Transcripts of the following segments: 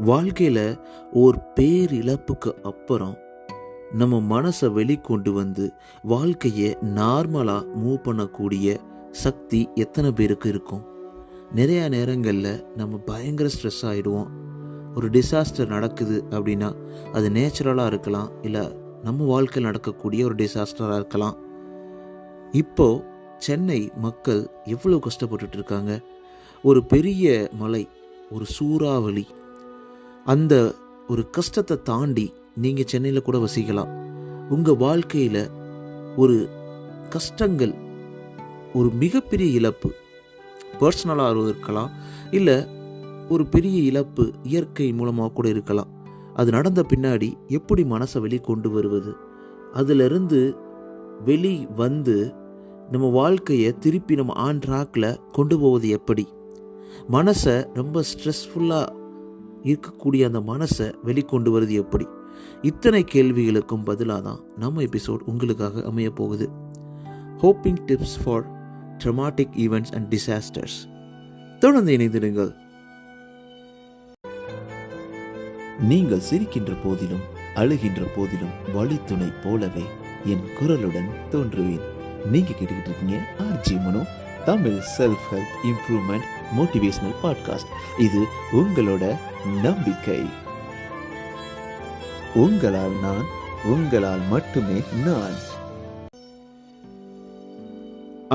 வாழ்க்கையில் ஒரு பேரிழப்புக்கு அப்புறம் நம்ம மனசை வெளிக்கொண்டு வந்து வாழ்க்கையை நார்மலாக மூவ் பண்ணக்கூடிய சக்தி எத்தனை பேருக்கு இருக்கும்? நிறையா நேரங்களில் நம்ம பயங்கர ஸ்ட்ரெஸ் ஆகிடுவோம். ஒரு டிசாஸ்டர் நடக்குது அப்படின்னா அது நேச்சுரலாக இருக்கலாம், இல்லை நம்ம வாழ்க்கையில் நடக்கக்கூடிய ஒரு டிசாஸ்டராக இருக்கலாம். இப்போது சென்னை மக்கள் எவ்வளோ கஷ்டப்பட்டுட்டு இருக்காங்க. ஒரு பெரிய மழை, ஒரு சூறாவளி, அந்த ஒரு கஷ்டத்தை தாண்டி நீங்கள் சென்னையில் கூட வசிக்கலாம். உங்கள் வாழ்க்கையில் ஒரு கஷ்டங்கள், ஒரு மிகப்பெரிய இழப்பு, பர்சனலாக இருக்கலாம், இல்லை ஒரு பெரிய இழப்பு இயற்கை மூலமாக கூட இருக்கலாம். அது நடந்த பின்னாடி எப்படி மனசை வெளிக்கொண்டு வருவது, அதிலிருந்து வெளி வந்து நம்ம வாழ்க்கையை திருப்பி நம்ம ஆன் ட்ராக்கில் கொண்டு போவது எப்படி, மனசை ரொம்ப ஸ்ட்ரெஸ்ஃபுல்லாக இருக்கக்கூடிய அந்த மனசை வெளிக்கொண்டு வருது எப்படி, இத்தனை கேள்விகளுக்கும் பதிலாக தான் நம்ம எபிசோட் உங்களுக்காக அமைய போகுது. Hoping tips for dramatic events and disasters. தொடர்ந்து இணைந்திருங்கள். நீங்கள் சிரிக்கின்ற போதிலும் அழுகின்ற போதிலும் வழித்துணை போலவே என் குரலுடன் தோன்றுவேன். நீங்க கேட்டுக்கிட்டு இருக்கீங்க RG Mano, Tamil self help improvement motivational podcast. இது உங்களோட நம்பிக்கை. உங்களால் நான், உங்களால் மட்டுமே நான்.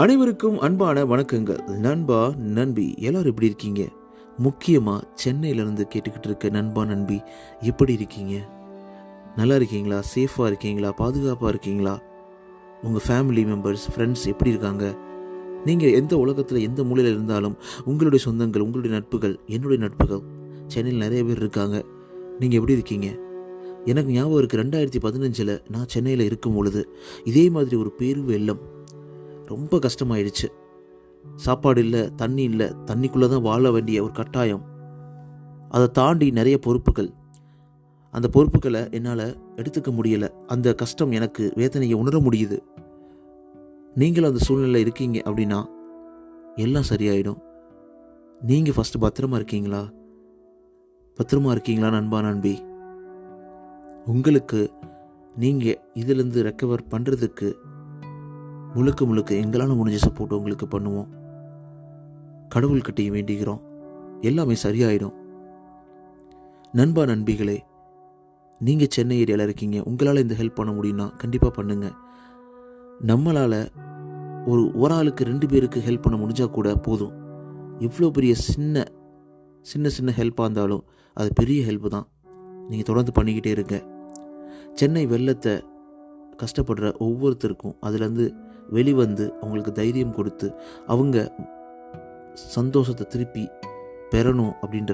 அனைவருக்கும் அன்பான வணக்கங்கள். நண்பா நண்பி எல்லாரும் எப்படி இருக்கீங்க? முக்கியமாக சென்னையிலேருந்து கேட்டுக்கிட்டு இருக்க நண்பா நண்பி எப்படி இருக்கீங்க? நல்லா இருக்கீங்களா? சேஃபாக இருக்கீங்களா? பாதுகாப்பாக இருக்கீங்களா? உங்கள் ஃபேமிலி மெம்பர்ஸ், ஃப்ரெண்ட்ஸ் எப்படி இருக்காங்க? நீங்கள் எந்த உலகத்தில் எந்த மூலையில் இருந்தாலும் உங்களுடைய சொந்தங்கள், உங்களுடைய நட்புகள், என்னுடைய நட்புகள் சென்னையில் நிறைய பேர் இருக்காங்க. நீங்கள் எப்படி இருக்கீங்க? எனக்கு ஞாபகம் இருக்குது, 2015 நான் சென்னையில் இருக்கும் பொழுது இதே மாதிரி ஒரு வெள்ளம், ரொம்ப கஷ்டமாயிடுச்சு. சாப்பாடு இல்லை, தண்ணி இல்லை, தண்ணிக்குள்ளே தான் வாழ வேண்டிய ஒரு கட்டாயம். அதை தாண்டி நிறைய பொறுப்புகள். அந்த பொறுப்புகளை என்னால் எடுத்துக்க முடியலை. அந்த கஷ்டம் எனக்கு வேதனையை உணர முடியுது. நீங்களும் அந்த சூழ்நிலை இருக்கீங்க அப்படின்னா எல்லாம் சரியாயிடும். நீங்கள் ஃபஸ்ட்டு பத்திரமா இருக்கீங்களா? பத்திரமா இருக்கீங்களா நண்பா நண்பி? உங்களுக்கு நீங்கள் இதிலேருந்து ரெக்கவர் பண்ணுறதுக்கு முழுக்க எங்களால் முடிஞ்ச சப்போர்ட் உங்களுக்கு பண்ணுவோம். கடவுள்கிட்டையும் வேண்டிக்கிறோம், எல்லாமே சரியாயிடும். நண்பா நண்பிகளே, நீங்கள் சென்னை ஏரியாவில் இருக்கீங்க, உங்களால் இந்த ஹெல்ப் பண்ண முடியும்னா கண்டிப்பாக பண்ணுங்கள். நம்மளால் ஒரு ஆளுக்கு 2 பேருக்கு ஹெல்ப் பண்ண முடிஞ்சால் கூட போதும். இவ்வளோ பெரிய சின்ன ஹெல்ப்பாக இருந்தாலும் அது பெரிய ஹெல்ப்பு தான். நீங்கள் தொடர்ந்து பண்ணிக்கிட்டே இருங்க. சென்னை வெள்ளத்தை கஷ்டப்படுற ஒவ்வொருத்தருக்கும் அதுலேருந்து வெளிவந்து அவங்களுக்கு தைரியம் கொடுத்து அவங்க சந்தோஷத்தை திருப்பி பெறணும் அப்படின்ற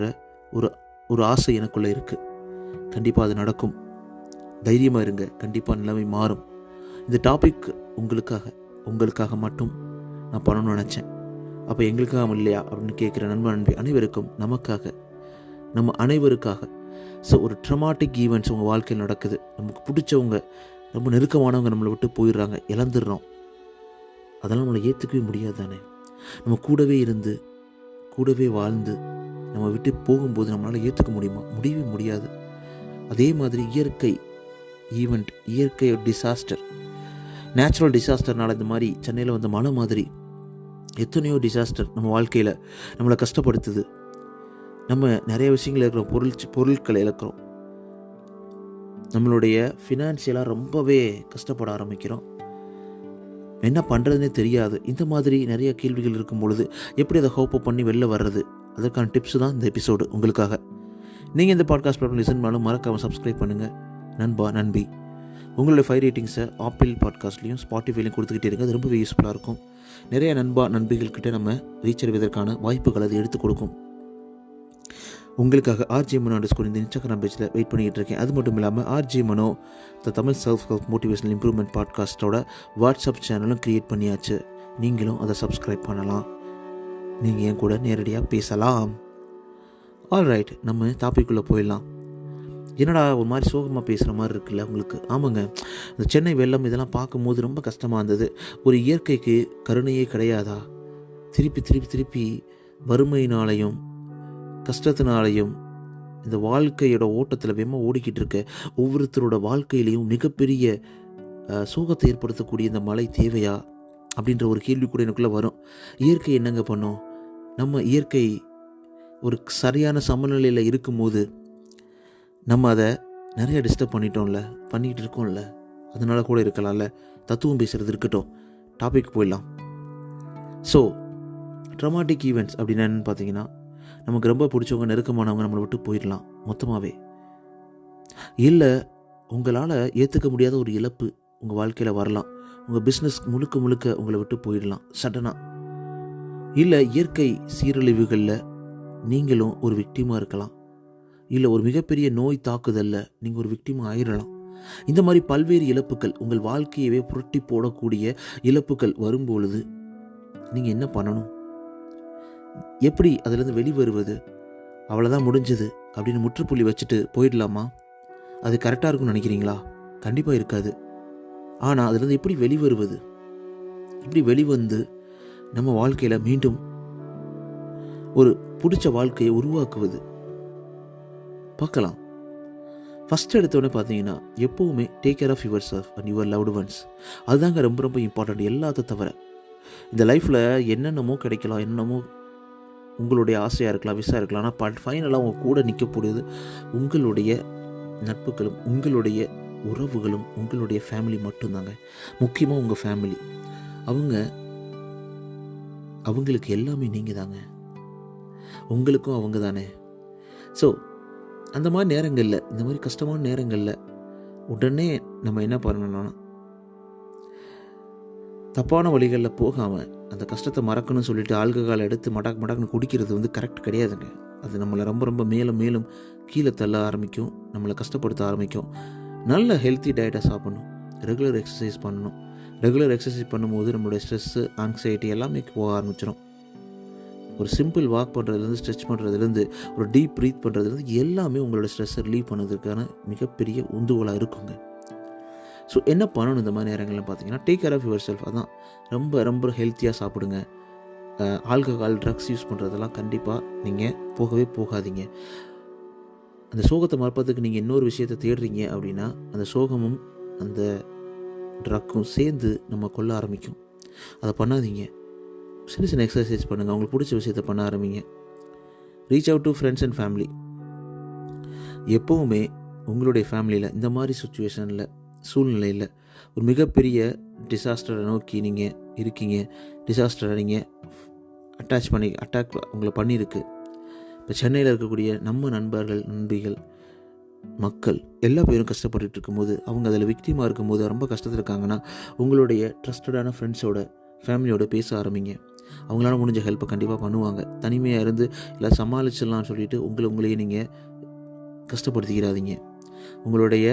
ஒரு ஆசை எனக்குள்ளே இருக்குது. கண்டிப்பாக அது நடக்கும். தைரியமாக இருங்க, கண்டிப்பாக நிலைமை மாறும். இந்த டாபிக் உங்களுக்காக மட்டும் நான் பண்ணணும்னு நினச்சேன். அப்போ எங்களுக்காக இல்லையா அப்படின்னு கேட்குற நண்பன் நண்பி அனைவருக்கும், நம்ம அனைவருக்காக. ஸோ ஒரு ட்ரமாட்டிக் ஈவெண்ட்ஸ் உங்கள் வாழ்க்கையில் நடக்குது. நமக்கு பிடிச்சவங்க, ரொம்ப நெருக்கமானவங்க நம்மளை விட்டு போயிடுறாங்க, இழந்துடுறோம். அதெல்லாம் நம்மளை ஏற்றுக்கவே முடியாது தானே. நம்ம கூடவே இருந்து கூடவே வாழ்ந்து நம்ம விட்டு போகும்போது நம்மளால் ஏற்றுக்க முடியுமா? முடியவே முடியாது. அதே மாதிரி இயற்கை ஈவெண்ட், இயற்கை டிசாஸ்டர், நேச்சுரல் டிசாஸ்டர்னால இந்த மாதிரி சென்னையில் வந்த மழை மாதிரி எத்தனையோ டிசாஸ்டர் நம்ம வாழ்க்கையில் நம்மளை கஷ்டப்படுத்துது. நம்ம நிறைய விஷயங்கள் இருக்கிறோம், பொருட்களை இழக்கிறோம், நம்மளுடைய ஃபினான்ஷியலாக ரொம்பவே கஷ்டப்பட ஆரம்பிக்கிறோம், என்ன பண்ணுறதுனே தெரியாது. இந்த மாதிரி நிறைய கேள்விகள் இருக்கும் பொழுது எப்படி அதை ஹோப் பண்ணி வெளில வர்றது, அதற்கான டிப்ஸ் தான் இந்த எபிசோடு உங்களுக்காக. நீங்கள் இந்த பாட்காஸ்ட் பிளாட்ஃபார்ம் லிசன் பண்ணாலும் மறக்காமல் சப்ஸ்கிரைப் பண்ணுங்கள் நண்பா நண்பி. உங்களுடைய 5 ரேட்டிங்ஸை ஆப்பிள் பாட்காஸ்ட்லேயும் ஸ்பாட்டிஃபைலையும் கொடுத்துக்கிட்டே இருங்க. அது ரொம்பவே யூஸ்ஃபுல்லாக இருக்கும். நிறைய நண்பா நண்பிகள்கிட்ட நம்ம ரீச் அடைவதற்கான வாய்ப்புகள் அது எடுத்து கொடுக்கும். உங்களுக்காக ஆர்ஜி மனோ _ இந்த இன்ஸ்டாகிராம் பேஜில் வெயிட் பண்ணிக்கிட்டு இருக்கேன். அது மட்டும் இல்லாமல் RG Mano the Tamil self help motivational improvement பாட்காஸ்ட்டோட வாட்ஸ்அப் சேனலும் க்ரியேட் பண்ணியாச்சு. நீங்களும் அதை சப்ஸ்கிரைப் பண்ணலாம். நீங்கள் என் கூட நேரடியாக பேசலாம். ஆல்ரைட், நம்ம டாபிக்குள்ளே போயிடலாம். என்னடா ஒரு மாதிரி சோகமாக பேசுகிற மாதிரி இருக்குல்ல உங்களுக்கு? ஆமாங்க, இந்த சென்னை வெள்ளம் இதெல்லாம் பார்க்கும்போது ரொம்ப கஷ்டமாக இருந்தது. ஒரு இயற்கைக்கு கருணையே கிடையாதா? திருப்பி வறுமையினாலையும் கஷ்டத்தினாலையும் இந்த வாழ்க்கையோட ஓட்டத்தில் வேகமாக ஓடிக்கிட்டு இருக்க ஒவ்வொருத்தரோட வாழ்க்கையிலையும் மிகப்பெரிய சோகத்தை ஏற்படுத்தக்கூடிய இந்த மழை தேவையா அப்படின்ற ஒரு கேள்வி கூட எனக்குள்ளே வரும். இயற்கை என்னங்க பண்ணும்? நம்ம இயற்கை ஒரு சரியான சமநிலையில் இருக்கும்போது நம்ம அதை நிறைய டிஸ்டர்ப் பண்ணிக்கிட்டு இருக்கோம்ல, அதனால கூட இருக்கலாம்ல. தத்துவம் பேசுகிறது இருக்கட்டும், டாபிக் போயிடலாம். ஸோ ட்ராமாட்டிக் ஈவெண்ட்ஸ் அப்படின்னா என்னென்னு பார்த்தீங்கன்னா, நமக்கு ரொம்ப பிடிச்சவங்க, நெருக்கமானவங்க நம்மளை விட்டு போயிடலாம் மொத்தமாகவே. இல்லை, உங்களால் ஏற்றுக்க முடியாத ஒரு இழப்பு உங்கள் வாழ்க்கையில் வரலாம். உங்கள் பிஸ்னஸ் முழுக்க உங்களை விட்டு போயிடலாம் சடனாக. இல்லை, இயற்கை சீரழிவுகளில் நீங்களும் ஒரு விக்டிமாக இருக்கலாம். இல்லை, ஒரு மிகப்பெரிய நோய் தாக்குதலில் நீங்கள் ஒரு விக்டிமாக ஆயிடலாம். இந்த மாதிரி பல்வேறு இழப்புகள், உங்கள் வாழ்க்கையவே புரட்டி போடக்கூடிய இழப்புகள் வரும்பொழுது நீங்கள் என்ன பண்ணணும்? எப்படி அதிலேருந்து வெளிவருவது? அவ்வளோதான் முடிஞ்சது அப்படின்னு முற்றுப்புள்ளி வச்சுட்டு போயிடலாமா? அது கரெக்டாக இருக்கும்னு நினைக்கிறீங்களா? கண்டிப்பாக இருக்காது. ஆனால் அதுலேருந்து எப்படி வெளிவருவது? எப்படி வெளிவந்து நம்ம வாழ்க்கையில் மீண்டும் ஒரு பிடிச்ச வாழ்க்கையை உருவாக்குவது? பார்க்கலாம். ஃபஸ்ட் எடுத்தோடனே பார்த்தீங்கன்னா, எப்போவுமே take care of yourself and your loved ones. அதுதாங்க ரொம்ப ரொம்ப இம்பார்ட்டண்ட். எல்லாத்த தவிர இந்த லைஃப்பில் என்னென்னமோ கிடைக்கலாம், என்னென்னமோ உங்களுடைய ஆசையாக இருக்கலாம், விசா இருக்கலாம். ஆனால் ஃபைனலாக உங்கள் கூட நிற்கக்கூடியது உங்களுடைய நட்புகளும், உங்களுடைய உறவுகளும், உங்களுடைய ஃபேமிலி மட்டும்தாங்க. முக்கியமாக உங்கள் ஃபேமிலி. அவங்களுக்கு எல்லாமே நீங்கள் தாங்க. உங்களுக்கும் அவங்க தானே. ஸோ அந்த மாதிரி நேரங்களில், இந்த மாதிரி கஷ்டமான நேரங்களில் உடனே நம்ம என்ன பண்ணணும்னா, தப்பான வழிகளில் போகாமல் அந்த கஷ்டத்தை மறக்கணும்னு சொல்லிட்டு ஆல்கஹால் எடுத்து மடாக்குன்னு குடிக்கிறது கரெக்ட் கிடையாதுங்க. அது நம்மளை ரொம்ப ரொம்ப மேலும் கீழே தள்ள ஆரம்பிக்கும், நம்மளை கஷ்டப்படுத்த ஆரம்பிக்கும். நல்ல ஹெல்த்தி டயட்டை சாப்பிடணும், ரெகுலர் எக்ஸசைஸ் பண்ணணும். ரெகுலர் எக்ஸசைஸ் பண்ணும்போது நம்மளுடைய ஸ்ட்ரெஸ்ஸு, ஆங்ஸைட்டி எல்லாமே போக ஆரம்பிச்சிடும். ஒரு சிம்பிள் வாக் பண்ணுறதுலேருந்து, ஸ்ட்ரெச் பண்ணுறதுலேருந்து, ஒரு டீப் ப்ரீத் பண்ணுறதுலேருந்து எல்லாமே உங்களோட ஸ்ட்ரெஸ்ஸை ரிலீவ் பண்ணுறதுக்கான மிகப்பெரிய உந்துகோலாக இருக்குங்க. ஸோ என்ன பண்ணணும் இந்த மாதிரி நேரங்கள்லாம் பார்த்தீங்கன்னா, take care of yourself. அதான் ரொம்ப ரொம்ப ஹெல்த்தியாக சாப்பிடுங்க. ஆல்கஹால், ட்ரக்ஸ் யூஸ் பண்ணுறதெல்லாம் கண்டிப்பாக நீங்கள் போகவே போகாதீங்க. அந்த சோகத்தை மறப்பதுக்கு நீங்கள் இன்னொரு விஷயத்தை தேடுறீங்க அப்படின்னா, அந்த சோகமும் அந்த ட்ரக்கும் சேர்ந்து நம்ம கொல்ல ஆரம்பிக்கும். அதை பண்ணாதீங்க. சின்ன எக்ஸசைஸ் பண்ணுங்கள், உங்களுக்கு பிடிச்ச விஷயத்தை பண்ண ஆரம்பிங்க. Reach out to friends and family. எப்போவுமே உங்களுடைய ஃபேமிலியில் இந்த மாதிரி சுச்சுவேஷனில், சூழ்நிலையில் ஒரு மிகப்பெரிய டிசாஸ்டரை நோக்கி நீங்கள் இருக்கீங்க, டிசாஸ்டரை நீங்கள் அட்டாக் உங்களை பண்ணியிருக்கு. இப்போ சென்னையில் இருக்கக்கூடிய நம்ம நண்பர்கள், நண்பிகள், மக்கள் எல்லா பேரும் கஷ்டப்பட்டுட்டு இருக்கும்போது, அவங்க அதில் விக்டிமாக இருக்கும்போது, ரொம்ப கஷ்டத்தில் இருக்காங்கன்னா, உங்களுடைய ட்ரஸ்டடான ஃப்ரெண்ட்ஸோட, ஃபேமிலியோட பேச ஆரம்பிங்க. அவங்களால முடிஞ்ச ஹெல்ப்பை கண்டிப்பாக பண்ணுவாங்க. தனிமையாக இருந்து இல்லை சமாளிச்சிடலாம்னு சொல்லிட்டு உங்களையே நீங்கள் கஷ்டப்படுத்திக்கிறாதீங்க. உங்களுடைய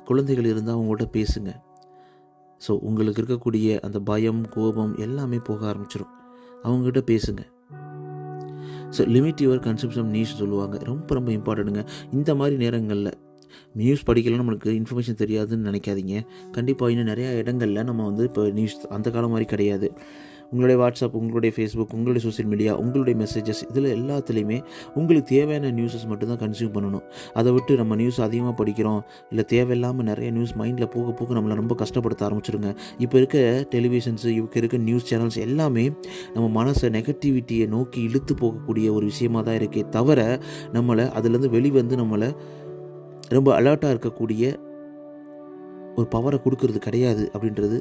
குழந்தைகள் இருந்தால் அவங்கள்ட்ட பேசுங்க. ஸோ உங்களுக்கு இருக்கக்கூடிய அந்த பயம், கோபம் எல்லாமே போக ஆரம்பிச்சிடும். அவங்ககிட்ட பேசுங்க. So limit your consumption news சொல்லுவாங்க. ரொம்ப ரொம்ப இம்பார்ட்டண்ட்டுங்க. இந்த மாதிரி நேரங்களில் நியூஸ் படிக்கலாம், நம்மளுக்கு இன்ஃபர்மேஷன் தெரியாதுன்னு நினைக்காதீங்க. கண்டிப்பாக இன்னும் நிறையா இடங்களில் நம்ம இப்போ நியூஸ் அந்த காலம் மாதிரி கிடையாது. உங்களுடைய வாட்ஸ்அப், உங்களுடைய ஃபேஸ்புக், உங்களுடைய சோஷியல் மீடியா, உங்களுடைய மெசேஜஸ், இதில் எல்லாத்துலேயுமே உங்களுக்கு தேவையான நியூஸஸ் மட்டும்தான் கன்சியூம் பண்ணணும். அதை விட்டு நம்ம நியூஸ் அதிகமாக படிக்கிறோம், இல்லை தேவையில்லாமல் நிறைய நியூஸ் மைண்டில் போக நம்மளை ரொம்ப கஷ்டப்படுத்த ஆரம்பிச்சிடுங்க. இப்போ இருக்க டெலிவிஷன்ஸு, இப்போ இருக்க நியூஸ் சேனல்ஸ் எல்லாமே நம்ம மனசை நெகட்டிவிட்டியை நோக்கி இழுத்து போகக்கூடிய ஒரு விஷயமாக தான் இருக்கே தவிர, நம்மளை அதுலேருந்து வெளிவந்து நம்மளை ரொம்ப அலர்ட்டாக இருக்கக்கூடிய ஒரு பவரை கொடுக்கறது கிடையாது. அப்படின்றது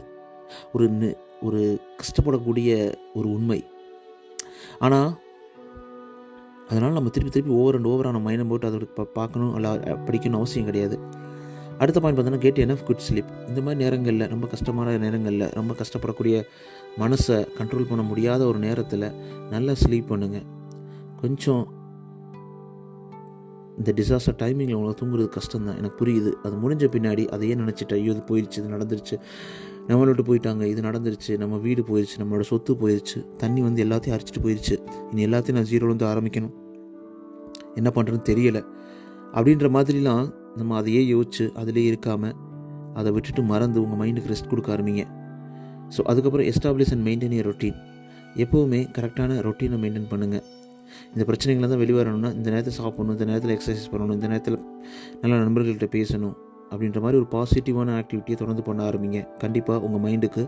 ஒரு கஷ்டப்படக்கூடிய ஒரு உண்மை. ஆனால் அதனால் நம்ம திருப்பி ஓவர் அண்ட் ஓவராக நம்ம மைண்டை போட்டு அதை பார்க்கணும், அல்ல படிக்கணும் அவசியம் கிடையாது. அடுத்த பாயிண்ட் பார்த்தோன்னா, கெட் எனஃப் குட் ஸ்லீப். இந்த மாதிரி நேரங்களில், ரொம்ப கஷ்டமான நேரங்களில், ரொம்ப கஷ்டப்படக்கூடிய மனசை கண்ட்ரோல் பண்ண முடியாத ஒரு நேரத்தில் நல்லா ஸ்லீப் பண்ணுங்கள். கொஞ்சம் இந்த டிசாஸ்டர் டைமிங்கில் உங்களுக்கு தூங்குறது கஷ்டம்தான், எனக்கு புரியுது. அது முடிஞ்ச பின்னாடி அதையே நினச்சிட்டு, ஐயோ இது போயிடுச்சு, இது நடந்துருச்சு, நம்மளை விட்டு போயிட்டாங்க, இது நடந்துருச்சு, நம்ம வீடு போயிடுச்சு, நம்மளோட சொத்து போயிடுச்சு, தண்ணி எல்லாத்தையும் அரைச்சிட்டு போயிடுச்சு, இனி எல்லாத்தையும் நான் ஜீரோலேருந்து ஆரம்பிக்கணும், என்ன பண்ணுறதுன்னு தெரியலை அப்படின்ற மாதிரிலாம் நம்ம அதையே யோசிச்சு அதிலே இருக்காமல் அதை விட்டுட்டு மறந்து உங்கள் மைண்டுக்கு ரெஸ்ட் கொடுக்க ஆரம்பிங்க. ஸோ அதுக்கப்புறம் establish and maintain your routine. எப்போவுமே கரெக்டான ரொட்டீனை மெயின்டைன் பண்ணுங்கள். இந்த பிரச்சனைகளை தான் வெளிவரணும்னா இந்த நேரத்தில் சாப்பிடணும், இந்த நேரத்தில் எக்ஸசைஸ் பண்ணணும், இந்த நேரத்தில் நல்ல நண்பர்கள்ட்ட பேசணும் அப்படின்ற மாதிரி ஒரு பாசிட்டிவான ஆக்டிவிட்டியை தொடர்ந்து பண்ண ஆரம்பிங்க. கண்டிப்பாக உங்கள் மைண்டுக்கு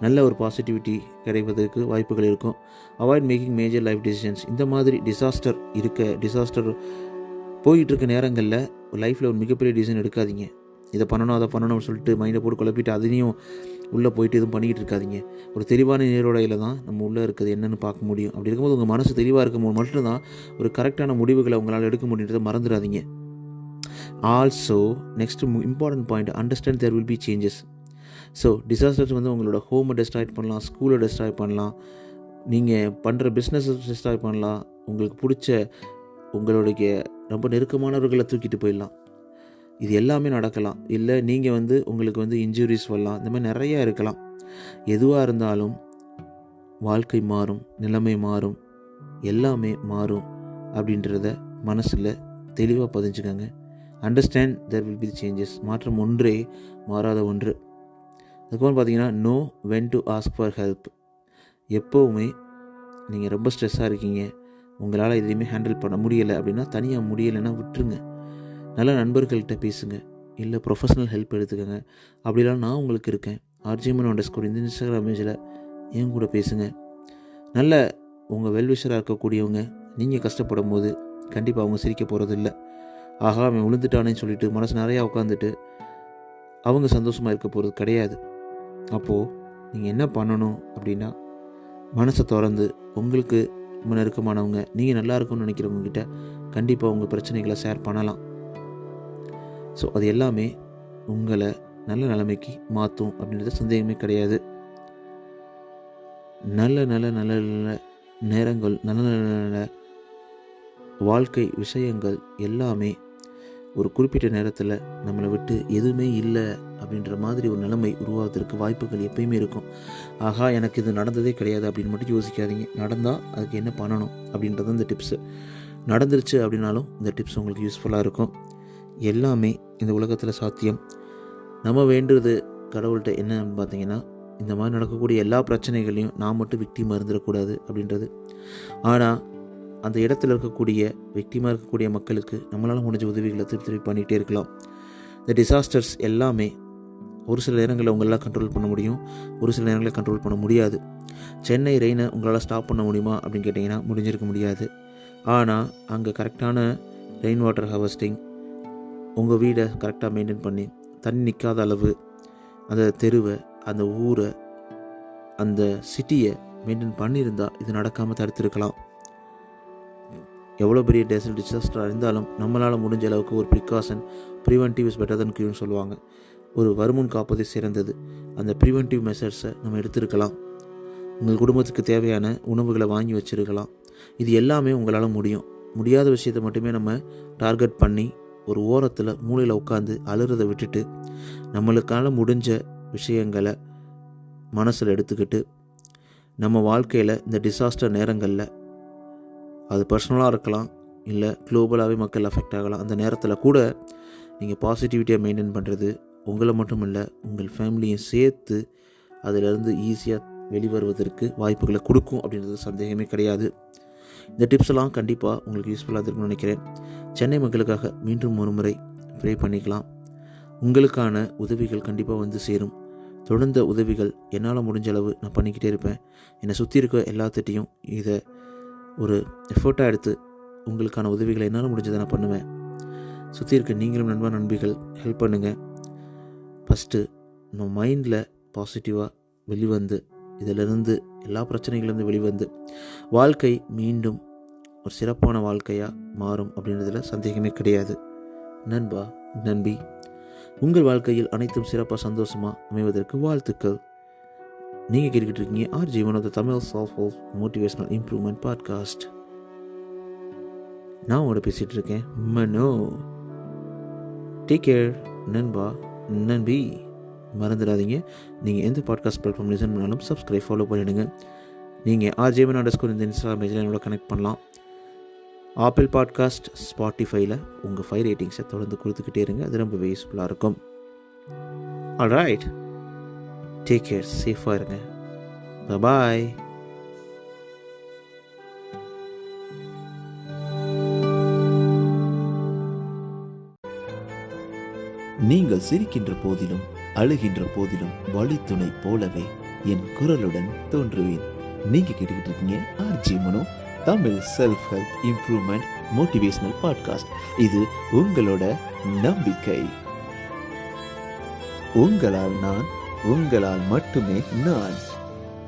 நல்ல ஒரு பாசிட்டிவிட்டி கிடைப்பதற்கு வாய்ப்புகள் இருக்கும். Avoid making major life decisions. இந்த மாதிரி டிசாஸ்டர் போயிட்டுருக்க நேரங்களில் லைஃப்பில் ஒரு மிகப்பெரிய டிசிஷன் எடுக்காதீங்க. இதை பண்ணணும் அதை பண்ணணும்னு சொல்லிட்டு மைண்டை போட்டு குழப்பிட்டு அதையும் உள்ளே போயிட்டு எதுவும் பண்ணிக்கிட்டு இருக்காதிங்க. ஒரு தெளிவான நீரோடையில் தான் நம்ம உள்ளே இருக்கிறது என்னென்னு பார்க்க முடியும். அப்படி இருக்கும்போது உங்கள் மனசு தெளிவாக இருக்கும்போது மட்டும்தான் ஒரு கரெக்டான முடிவுகளை உங்களால் எடுக்க முடியுன்றதை மறந்துடாதீங்க. Also next important point, understand there will be changes. So disasters உங்களோட ஹோமை டெஸ்ட்ராய் பண்ணலாம், ஸ்கூலை டெஸ்ட்ராய் பண்ணலாம், நீங்கள் பண்ணுற பிஸ்னஸை டெஸ்ட்ராய் பண்ணலாம், உங்களுக்கு பிடிச்ச உங்களுடைய ரொம்ப நெருக்கமானவர்களை தூக்கிட்டு போயிடலாம். இது எல்லாமே நடக்கலாம். இல்லை நீங்கள் உங்களுக்கு இன்ஜுரிஸ் வரலாம். இந்த மாதிரி நிறையா இருக்கலாம். எதுவாக இருந்தாலும் வாழ்க்கை மாறும், நிலைமை மாறும், எல்லாமே மாறும் அப்படின்றத மனசில் தெளிவாக பதிஞ்சுக்கோங்க. Understand there will be changes. மாற்றம் ஒன்றே மாறாத ஒன்று. அதுக்கப்புறம் பார்த்தீங்கன்னா know when to ask for help. எப்போவுமே நீங்கள் ரொம்ப ஸ்ட்ரெஸ்ஸாக இருக்கீங்க, உங்களால் எதையுமே ஹேண்டில் பண்ண முடியலை அப்படின்னா, தனியாக முடியலைன்னா விட்டுருங்க. நல்ல நண்பர்கள்கிட்ட பேசுங்க, இல்லை ப்ரொஃபஷனல் ஹெல்ப் எடுத்துக்கோங்க. அப்படிலாம் நான் உங்களுக்கு இருக்கேன். RJMan_, இந்த இன்ஸ்டாகிராம் பேஜில் என் கூட பேசுங்க. நல்ல உங்கள் வெல்விஷராக இருக்கக்கூடியவங்க நீங்கள் கஷ்டப்படும் போது கண்டிப்பாக அவங்க சிரிக்க போகிறது இல்லை. ஆகா அவன் விழுந்துட்டானேன்னு சொல்லிட்டு மனசு நிறையா உட்காந்துட்டு அவங்க சந்தோஷமாக இருக்க போகிறது கிடையாது. அப்போது நீங்கள் என்ன பண்ணணும் அப்படின்னா, மனசை திறந்து உங்களுக்கு ரொம்ப நெருக்கமானவங்க, நீங்கள் நல்லா இருக்கும்னு நினைக்கிறவங்ககிட்ட கண்டிப்பாக உங்கள் பிரச்சனைகளை ஷேர் பண்ணலாம். ஸோ அது எல்லாமே உங்களை நல்ல நிலைமைக்கு மாற்றும் அப்படின்றது சந்தேகமே கிடையாது. நல்ல நல்ல நல்ல நல்ல நேரங்கள், நல்ல நல்ல வாழ்க்கை விஷயங்கள் எல்லாமே ஒரு குறிப்பிட்ட நேரத்தில் நம்மளை விட்டு எதுவுமே இல்லை அப்படின்ற மாதிரி ஒரு நிலைமை உருவாவதற்கு வாய்ப்புகள் எப்பயுமே இருக்கும். ஆகா எனக்கு இது நடந்ததே கிடையாது அப்படின்னு மட்டும் யோசிக்காதீங்க. நடந்தால் அதுக்கு என்ன பண்ணணும் அப்படின்றது இந்த டிப்ஸு. நடந்துருச்சு அப்படின்னாலும் இந்த டிப்ஸ் உங்களுக்கு யூஸ்ஃபுல்லாக இருக்கும். எல்லாமே இந்த உலகத்தில் சாத்தியம். நம்ம வேண்டுறது கடவுள்கிட்ட என்னன்னு பார்த்தீங்கன்னா, இந்த மாதிரி நடக்கக்கூடிய எல்லா பிரச்சனைகளையும் நான் மட்டும் விக்டிமாக இருந்துடக்கூடாது அப்படின்றது. ஆனால் அந்த இடத்துல இருக்கக்கூடிய விக்டிமாக இருக்கக்கூடிய மக்களுக்கு நம்மளால் முடிஞ்ச உதவிகளை திருப்பி பண்ணிகிட்டே இருக்கலாம். இந்த டிசாஸ்டர்ஸ் எல்லாமே ஒரு சில நேரங்களில் உங்களால் கண்ட்ரோல் பண்ண முடியும், ஒரு சில நேரங்களில் கண்ட்ரோல் பண்ண முடியாது. சென்னை ரெயினை உங்களால் ஸ்டாப் பண்ண முடியுமா அப்படின்னு கேட்டிங்கன்னா முடிஞ்சிருக்க முடியாது. ஆனால் அங்கே கரெக்டான ரெயின் வாட்டர் ஹார்வெஸ்டிங், உங்கள் வீடை கரெக்டாக மெயின்டைன் பண்ணி தண்ணி நிற்காத அளவு அந்த தெருவை, அந்த ஊரை, அந்த சிட்டியை மெயின்டைன் பண்ணியிருந்தால் இது நடக்காமல் தடுத்துருக்கலாம். எவ்வளோ பெரிய டிசாஸ்டர் இருந்தாலும் நம்மளால் முடிஞ்ச அளவுக்கு ஒரு ப்ரிகாஷன், ப்ரிவென்டிவ் இஸ் பெட்டர் தென் க்யூர்னு சொல்லுவாங்க. ஒரு வருமுன் காப்பதே சிறந்தது. அந்த ப்ரிவென்டிவ் மெஷர்ஸை நம்ம எடுத்துருக்கலாம். உங்கள் குடும்பத்துக்கு தேவையான உணவுகளை வாங்கி வச்சுருக்கலாம். இது எல்லாமே உங்களால் முடியும். முடியாத விஷயத்தை மட்டுமே நம்ம டார்கெட் பண்ணி ஒரு ஓரத்தில் மூலையில் உட்காந்து அழுறதை விட்டுட்டு, நம்மளுக்கான முடிஞ்ச விஷயங்களை மனசில் எடுத்துக்கிட்டு, நம்ம வாழ்க்கையில் இந்த டிசாஸ்டர் நேரங்களில் அது பர்சனலாக இருக்கலாம், இல்லை குளோபலாகவே மக்கள் அஃபெக்ட் ஆகலாம். அந்த நேரத்தில் கூட நீங்கள் பாசிட்டிவிட்டியாக மெயின்டைன் பண்ணுறது உங்களை மட்டும் இல்லை, உங்கள் ஃபேமிலியும் சேர்த்து அதிலிருந்து ஈஸியாக வெளிவருவதற்கு வாய்ப்புகளை கொடுக்கும் அப்படின்றது சந்தேகமே கிடையாது. இந்த டிப்ஸ் எல்லாம் கண்டிப்பாக உங்களுக்கு யூஸ்ஃபுல்லாக இருக்கும்னு நினைக்கிறேன். சென்னை மக்களுக்காக மீண்டும் ஒரு முறை ப்ரே பண்ணிக்கலாம். உங்களுக்கான உதவிகள் கண்டிப்பாக சேரும். தொடர்ந்த உதவிகள் என்னால் முடிஞ்ச அளவு நான் பண்ணிக்கிட்டே இருப்பேன். என்னை சுற்றி இருக்க எல்லாத்திட்டையும் இதை ஒரு எஃபர்ட்டாக எடுத்து உங்களுக்கான உதவிகளை என்னால் முடிஞ்சதை நான் பண்ணுவேன். சுற்றி இருக்க நீங்களும் நண்பிகள் ஹெல்ப் பண்ணுங்கள். ஃபஸ்ட்டு நம்ம மைண்டில் பாசிட்டிவாக வெளிவந்து, இதிலிருந்து எல்லா பிரச்சனைகளிலிருந்து வெளிவந்து வாழ்க்கை மீண்டும் ஒரு சிறப்பான வாழ்க்கையாக மாறும் அப்படின்றதுல சந்தேகமே கிடையாது. நண்பா, நண்பி, உங்கள் வாழ்க்கையில் அனைத்தும் சிறப்பாக சந்தோஷமாக அமைவதற்கு வாழ்த்துக்கள். நீங்கள் கேட்டுக்கிட்டு இருக்கீங்க RJMan, Tamil self help motivational improvement podcast. நான் உங்களோட பேசிகிட்டு இருக்கேன் மனோ. டேக் கேர் நண்பா, நண்பி. மறந்துடாதீங்க, நீங்கள் எந்த பாட்காஸ்ட் பிளாட்ஃபார்ம் லிசன் பண்ணாலும் சப்ஸ்கிரைப், ஃபாலோ பண்ணிவிடுங்க. நீங்கள் RJMan_ இந்த இன்ஸ்டாகிராம் பேஜில் என்னோட கனெக்ட் பண்ணலாம். ஆப்பிள் பாட்காஸ்ட், ஸ்பாட்டிஃபைல உங்கள் 5 ரேட்டிங்ஸை தொடர்ந்து கொடுத்துக்கிட்டே இருங்க. அது ரொம்பவே யூஸ்ஃபுல்லாக இருக்கும். ஆல்ரைட், டேக் கேர், சேஃபாக இருங்க. பாய். நீங்கள் சிரிக்கின்ற போதிலும் அழுகின்ற போதிலும் வழித்துணை போலவே என் குரலுடன் தோன்றுவேன். நீங்க கேட்டுக்கிட்டு இருக்கீங்க RG Mano, Tamil self help improvement motivational podcast. இது உங்களோட நம்பிக்கை. உங்களால் நான், உங்களால் மட்டுமே நான்.